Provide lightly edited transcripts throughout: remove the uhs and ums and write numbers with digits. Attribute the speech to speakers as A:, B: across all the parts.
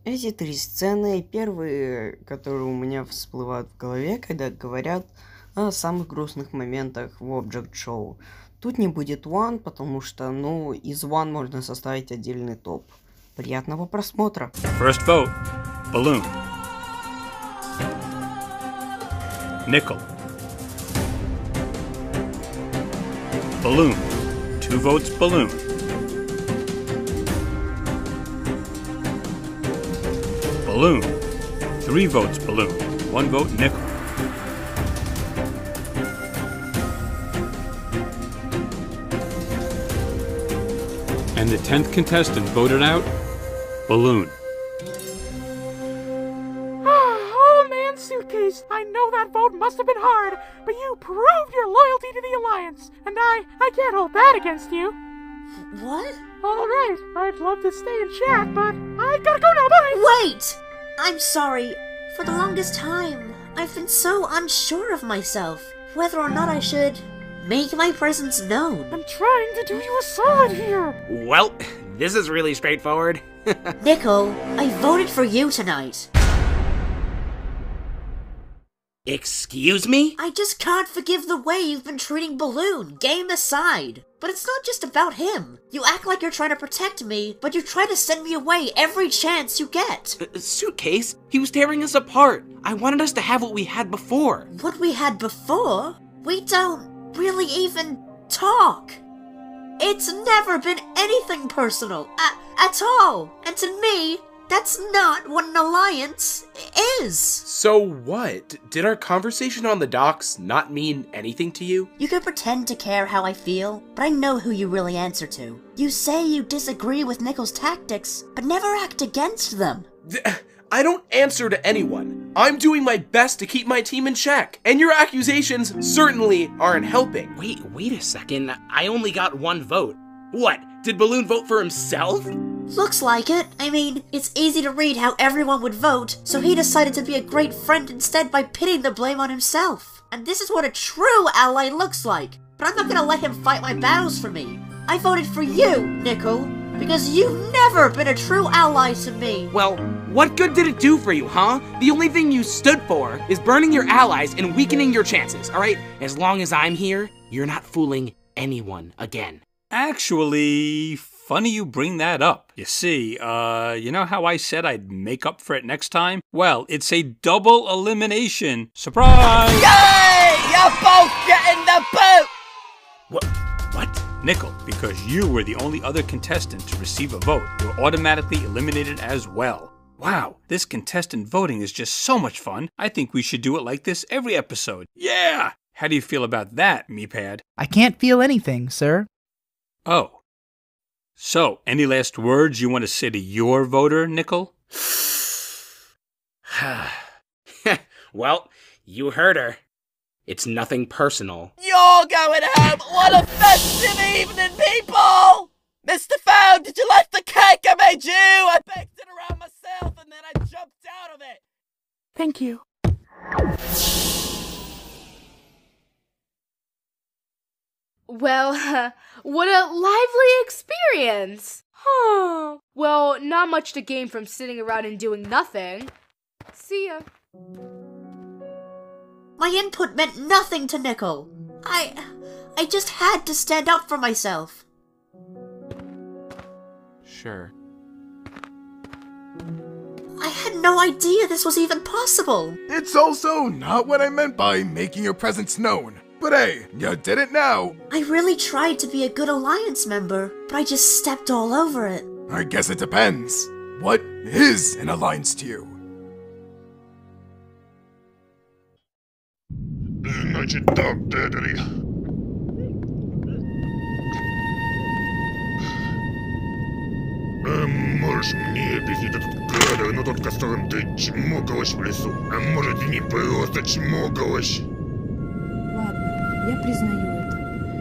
A: Эти три сцены первые, которые у меня всплывают в голове, когда говорят о самых грустных моментах в Object Show. Тут не будет One, потому что, из One можно составить отдельный топ. Приятного просмотра.
B: First vote, balloon. Nickel. Balloon. 2 votes, balloon. Balloon. 3 votes, balloon. 1 vote, nickel. And the 10th contestant voted out, balloon.
C: Oh man, Suitcase, I know that vote must have been hard, but you proved your loyalty to the Alliance, and I can't hold that against you.
D: What?
C: Alright, I'd love to stay and chat, but I gotta go now, bye!
D: Wait! I'm sorry. For the longest time, I've been so unsure of myself, whether or not I should make my presence known.
C: I'm trying to do you a solid here!
E: Well, this is really straightforward.
D: Nickel, I voted for you tonight.
E: Excuse me?
D: I just can't forgive the way you've been treating Balloon, game aside. But it's not just about him. You act like you're trying to protect me, but you try to send me away every chance you get.
E: Suitcase, he was tearing us apart. I wanted us to have what we had before.
D: What we had before? We don't really even talk. It's never been anything personal, at all. And to me, that's not what an alliance is.
F: So what? Did our conversation on the docks not mean anything to you?
D: You can pretend to care how I feel, but I know who you really answer to. You say you disagree with Nickel's tactics, but never act against them.
F: I don't answer to anyone. I'm doing my best to keep my team in check, and your accusations certainly aren't helping.
E: Wait a second. I only got 1 vote. What? Did Balloon vote for himself?
D: Looks like it. I mean, it's easy to read how everyone would vote, so he decided to be a great friend instead by pitting the blame on himself. And this is what a true ally looks like. But I'm not gonna let him fight my battles for me. I voted for you, Nickel, because you've never been a true ally to me.
E: Well, what good did it do for you, huh? The only thing you stood for is burning your allies and weakening your chances, alright? As long as I'm here, you're not fooling anyone again.
B: Actually, funny you bring that up. You see, you know how I said I'd make up for it next time? Well, it's a double elimination. Surprise!
G: Yay! You're both getting the boot!
B: What? Nickel, because you were the only other contestant to receive a vote, you're automatically eliminated as well. Wow, this contestant voting is just so much fun. I think we should do it like this every episode. Yeah! How do you feel about that, Meepad?
H: I can't feel anything, sir.
B: Oh. So, any last words you want to say to your voter, Nickel?
E: Well, you heard her. It's nothing personal.
G: You're going home! What a festive evening, people! Mr. Phone, did you like the cake I made you? I baked it around myself and then I jumped out of it.
C: Thank you.
I: Well, what a lively experience! Huh. Well, not much to gain from sitting around and doing nothing. See ya.
D: My input meant nothing to Nickel. I just had to stand up for myself.
F: Sure.
D: I had no idea this was even possible.
J: It's also not what I meant by making your presence known. But hey, you did it now.
D: I really tried to be a good Alliance member, but I just stepped all over it.
J: I guess it depends. What is an alliance to you?
K: Значит так, Дедри. Можешь мне объяснить этот кадр, но тот, которым ты чмокалась в лесу? А может и не просто чмокалась?
L: Ладно, я признаю это.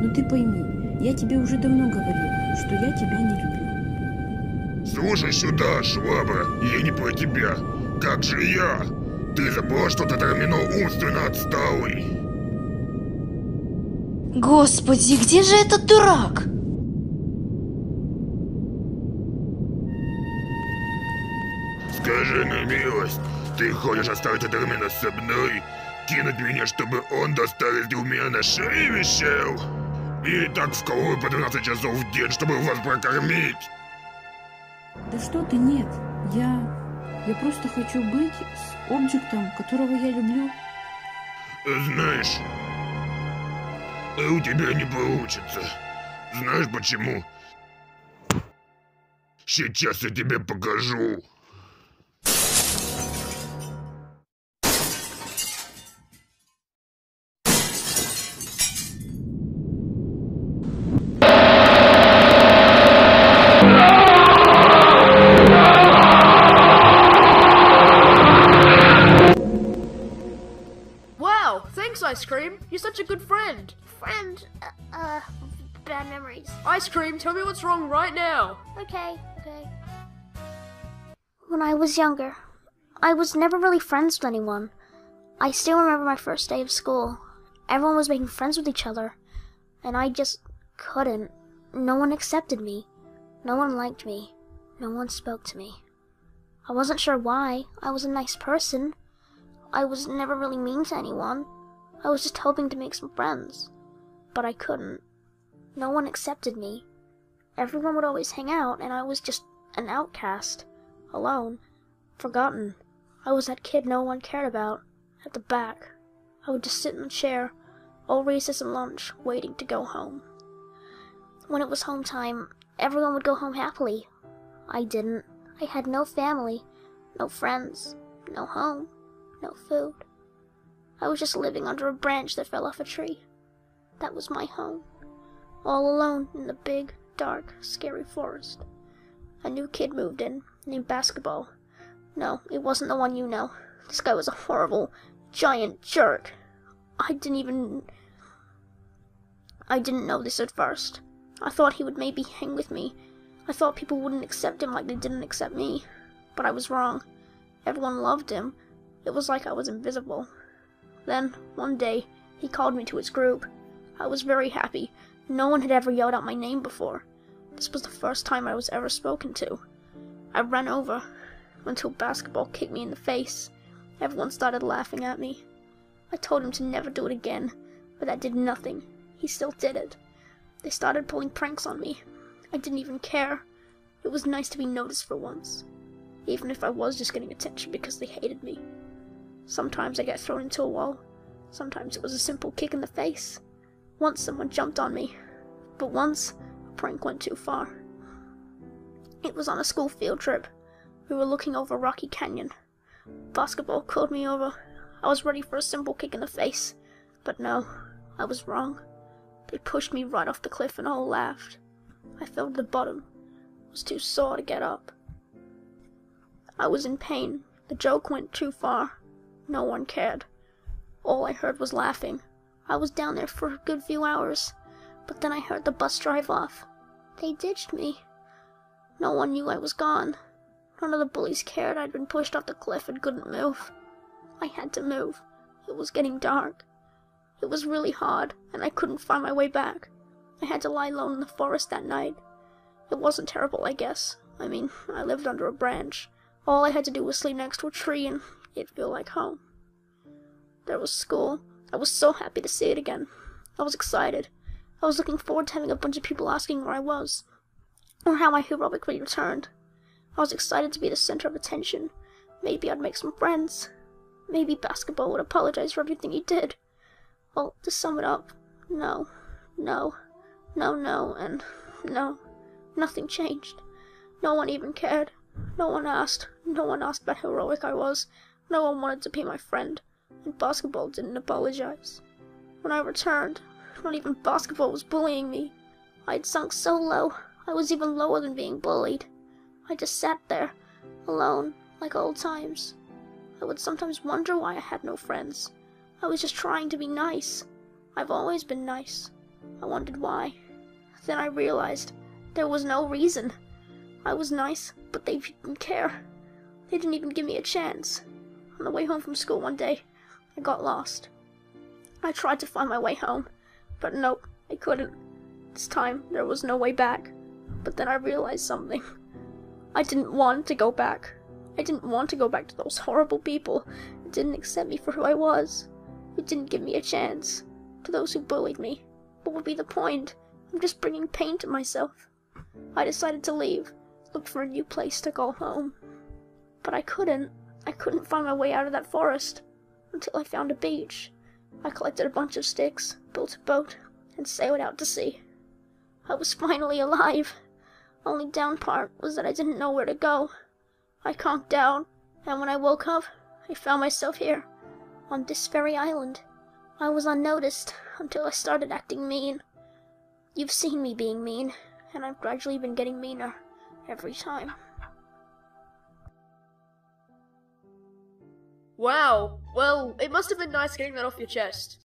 L: Но ты пойми, я тебе уже давно говорила, что я тебя не люблю.
K: Слушай сюда, шваба, я не про тебя. Как же я? Ты забыла, что ты терминал умственно отсталый?
D: Господи, где же этот дурак?
K: Скажи на милость, ты хочешь оставить Эдермена со мной? Кинуть меня, чтобы он до старости у меня на шее висел? И так вколую по 12 часов в день, чтобы вас прокормить?
L: Да что ты, нет. Я просто хочу быть с объектом, которого я люблю.
K: Знаешь, у тебя не получится. Знаешь почему? Сейчас я тебе покажу.
I: Wow, thanks, Ice Cream. You're such a good friend.
M: Bad memories.
I: Ice Cream, tell me what's wrong right now.
M: Okay. When I was younger, I was never really friends with anyone. I still remember my first day of school. Everyone was making friends with each other, and I just couldn't. No one accepted me. No one liked me. No one spoke to me. I wasn't sure why. I was a nice person. I was never really mean to anyone. I was just hoping to make some friends. But I couldn't. No one accepted me. Everyone would always hang out, and I was just an outcast. Alone. Forgotten. I was that kid no one cared about. At the back. I would just sit in the chair, all recess and lunch, waiting to go home. When it was home time, everyone would go home happily. I didn't. I had no family, no friends, no home, no food. I was just living under a branch that fell off a tree. That was my home. All alone in the big, dark, scary forest. A new kid moved in, named Basketball. No, it wasn't the one you know. This guy was a horrible, giant jerk. I didn't know this at first. I thought he would maybe hang with me. I thought people wouldn't accept him like they didn't accept me. But I was wrong. Everyone loved him. It was like I was invisible. Then, one day, he called me to his group. I was very happy. No one had ever yelled out my name before. This was the first time I was ever spoken to. I ran over until Basketball kicked me in the face. Everyone started laughing at me. I told him to never do it again, but that did nothing. He still did it. They started pulling pranks on me. I didn't even care. It was nice to be noticed for once, even if I was just getting attention because they hated me. Sometimes I got thrown into a wall. Sometimes it was a simple kick in the face. Once someone jumped on me, but once a prank went too far. It was on a school field trip. We were looking over Rocky Canyon. Basketball called me over. I was ready for a simple kick in the face, but no, I was wrong. They pushed me right off the cliff and all laughed. I fell to the bottom. I was too sore to get up. I was in pain. The joke went too far. No one cared. All I heard was laughing. I was down there for a good few hours, but then I heard the bus drive off. They ditched me. No one knew I was gone. None of the bullies cared I'd been pushed off the cliff and couldn't move. I had to move. It was getting dark. It was really hard, and I couldn't find my way back. I had to lie alone in the forest that night. It wasn't terrible, I guess. I mean, I lived under a branch. All I had to do was sleep next to a tree, and it'd feel like home. There was school. I was so happy to see it again. I was excited. I was looking forward to having a bunch of people asking where I was, or how my heroically returned. I was excited to be the center of attention. Maybe I'd make some friends. Maybe Basketball would apologize for everything he did. Well, to sum it up, no, and no. Nothing changed. No one even cared. No one asked. No one asked about how heroic I was. No one wanted to be my friend. And Basketball didn't apologize. When I returned, not even Basketball was bullying me. I had sunk so low, I was even lower than being bullied. I just sat there, alone, like old times. I would sometimes wonder why I had no friends. I was just trying to be nice. I've always been nice. I wondered why. Then I realized there was no reason. I was nice, but they didn't care. They didn't even give me a chance. On the way home from school one day, I got lost. I tried to find my way home, but nope, I couldn't. This time, there was no way back. But then I realized something. I didn't want to go back. I didn't want to go back to those horrible people who didn't accept me for who I was, who didn't give me a chance. To those who bullied me. What would be the point? I'm just bringing pain to myself. I decided to leave, look for a new place to call home. But I couldn't. I couldn't find my way out of that forest until I found a beach. I collected a bunch of sticks, built a boat, and sailed out to sea. I was finally alive. Only down part was that I didn't know where to go. I conked down, and when I woke up, I found myself here, on this very island. I was unnoticed until I started acting mean. You've seen me being mean, and I've gradually been getting meaner every time.
I: Wow, well, it must have been nice getting that off your chest.